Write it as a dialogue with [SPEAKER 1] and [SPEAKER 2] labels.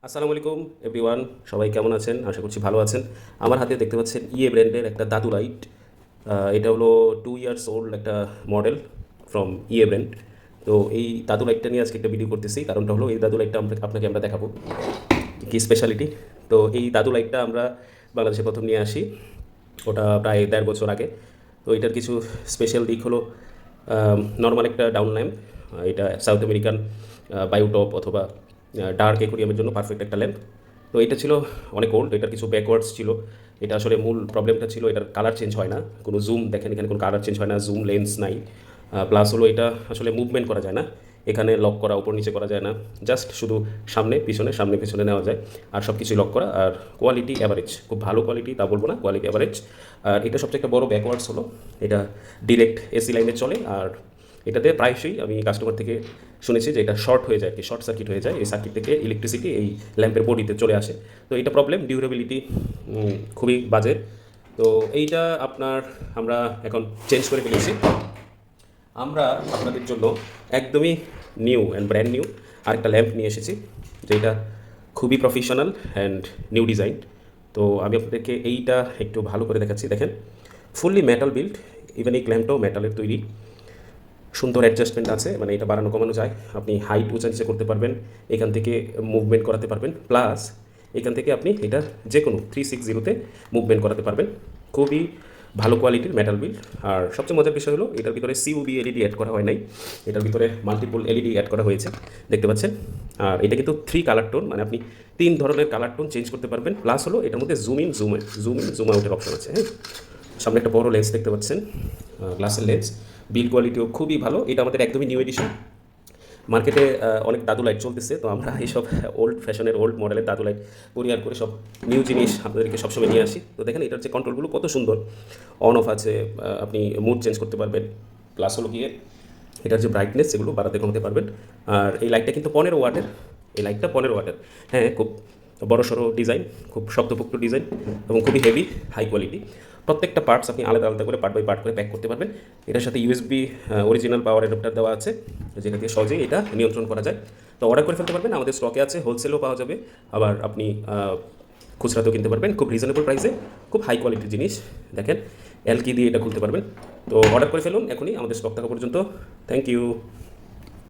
[SPEAKER 1] আসসালামু আলাইকুম এভরিওয়ান, সবাই কেমন আছেন? আশা করছি ভালো আছেন। আমার হাতে দেখতে পাচ্ছেন ইয়ে ব্র্যান্ডের একটা দাদু লাইট। এটা হলো 2 ইয়ার্স ওল্ড একটা মডেল ফ্রম ইয়ে ব্র্যান্ড। তো এই দাদু লাইটটা নিয়ে আজকে একটা ভিডিও করতেছি। কারণটা হলো এই দাদু লাইটটা আপনাকে আমরা দেখাবো কী স্পেশালিটি। তো এই দাদু লাইটটা আমরা বাংলাদেশে প্রথম নিয়ে আসি, ওটা প্রায় 1.5 বছর আগে। তো এটার কিছু স্পেশাল দিক হলো নর্মাল একটা ডাউন ল্যাম্প। এটা সাউথ আমেরিকান বায়োটপ অথবা ডার্ক একুরিয়ামের জন্য পারফেক্ট একটা ল্যাম্প। তো এটা ছিল অনেক ওল্ড, এটার কিছু ব্যাকওয়ার্ডস ছিল। এটা আসলে মূল প্রবলেমটা ছিল এটার কালার চেঞ্জ হয় না, কোনো জুম দেখেন এখানে কোনো কালার চেঞ্জ হয় না, জুম লেন্স নাই। প্লাস হলো এটা আসলে মুভমেন্ট করা যায় না, এখানে লক করা উপর নিচে করা যায় না, জাস্ট শুধু সামনে পিছনে নেওয়া যায়। আর সব কিছুই লক করা। আর কোয়ালিটি অ্যাভারেজ, খুব ভালো কোয়ালিটি তা বলবো না, কোয়ালিটি অ্যাভারেজ। আর এটা সবচেয়ে একটা বড় ব্যাকওয়ার্ডস হলো এটা ডিরেক্ট এসি লাইনে চলে। আর এটাতে প্রায়শই আমি কাস্টমার থেকে শুনেছি যে এটা শর্ট হয়ে যায়, কি শর্ট সার্কিট হয়ে যায়, এই সার্কিট থেকে ইলেকট্রিসিটি এই ল্যাম্পের বডিতে চলে আসে। তো এটা প্রবলেম, ডিউরেবিলিটি খুবই বাজে। তো এইটা আমরা এখন চেঞ্জ করে ফেলেছি। আমরা আপনাদের জন্য একদমই নিউ অ্যান্ড ব্র্যান্ড নিউ আরেকটা ল্যাম্প নিয়ে এসেছি, যেটা খুবই প্রফেশনাল অ্যান্ড নিউ ডিজাইন। তো আমি আপনাদেরকে এইটা একটু ভালো করে দেখাচ্ছি। দেখেন, ফুললি মেটাল বিল্ড, ইভেন এই ল্যাম্পটাও মেটালের তৈরি। সুন্দর অ্যাডজাস্টমেন্ট আছে, মানে এটা বাড়ানো কমানো যায়, আপনি হাইট উঁচা নিচে করতে পারবেন, এখান থেকে মুভমেন্ট করাতে পারবেন। প্লাস এখান থেকে আপনি এটা যে কোনো 360-তে মুভমেন্ট করাতে পারবেন। খুবই ভালো কোয়ালিটির মেটাল বিল্ড। আর সবচেয়ে মজার বিষয় হলো এটার ভিতরে সিউবি এলইডি অ্যাড করা হয় নাই, এটার ভিতরে মাল্টিপল এলইডি অ্যাড করা হয়েছে, দেখতে পাচ্ছেন। আর এটা কিন্তু 3 কালার টোন, মানে আপনি 3 ধরনের কালার টোন চেঞ্জ করতে পারবেন। প্লাস হলো এটার মধ্যে জুম আউটের অপশন আছে। হ্যাঁ, সামনে একটা বড় লেন্স দেখতে পাচ্ছেন, গ্লাসের লেন্স। বিল্ড কোয়ালিটিও খুবই ভালো। এটা আমাদের একদমই নিউ এডিশন। মার্কেটে অনেক দাদু লাইট চলতেছে, তো আমরা এইসব ওল্ড ফ্যাশনের ওল্ড মডেলের দাদু লাইট পরিহার করে সব নিউ জিনিস আপনাদেরকে সবসময় নিয়ে আসি। তো দেখেন এটার যে কন্ট্রোলগুলো কত সুন্দর, অন অফ আছে, আপনি মুড চেঞ্জ করতে পারবেন। প্লাস হলো গিয়ে এটার যে ব্রাইটনেস সেগুলো বাড়াতে কমাতে পারবেন। আর এই লাইটটা কিন্তু 15 ওয়াটের, এই লাইটটা 15 ওয়াটের। হ্যাঁ, খুব বড় সড়ো ডিজাইন, খুব শক্তপোক্ত ডিজাইন এবং খুবই হেভি হাই কোয়ালিটি। প্রত্যেকটা পার্টস আপনি আলাদা আলাদা করে পার্ট বাই পার্ট করে প্যাক করতে পারবেন। এটার সাথে ইউএসবি অরিজিনাল পাওয়ার অ্যাডাপ্টার দেওয়া আছে, যেটা দিয়ে সহজেই এটা নিয়ন্ত্রণ করা যায়। তো অর্ডার করে ফেলতে পারবেন, আমাদের স্টকে আছে, হোলসেলও পাওয়া যাবে, আবার আপনি খুচরাতেও কিনতে পারবেন খুব রিজনেবল প্রাইসে। খুব হাই কোয়ালিটির জিনিস। দেখেন, এলকি দিয়ে এটা খুলতে পারবেন। তো অর্ডার করে ফেলুন এখনই, আমাদের স্টক থাকা পর্যন্ত। Thank you.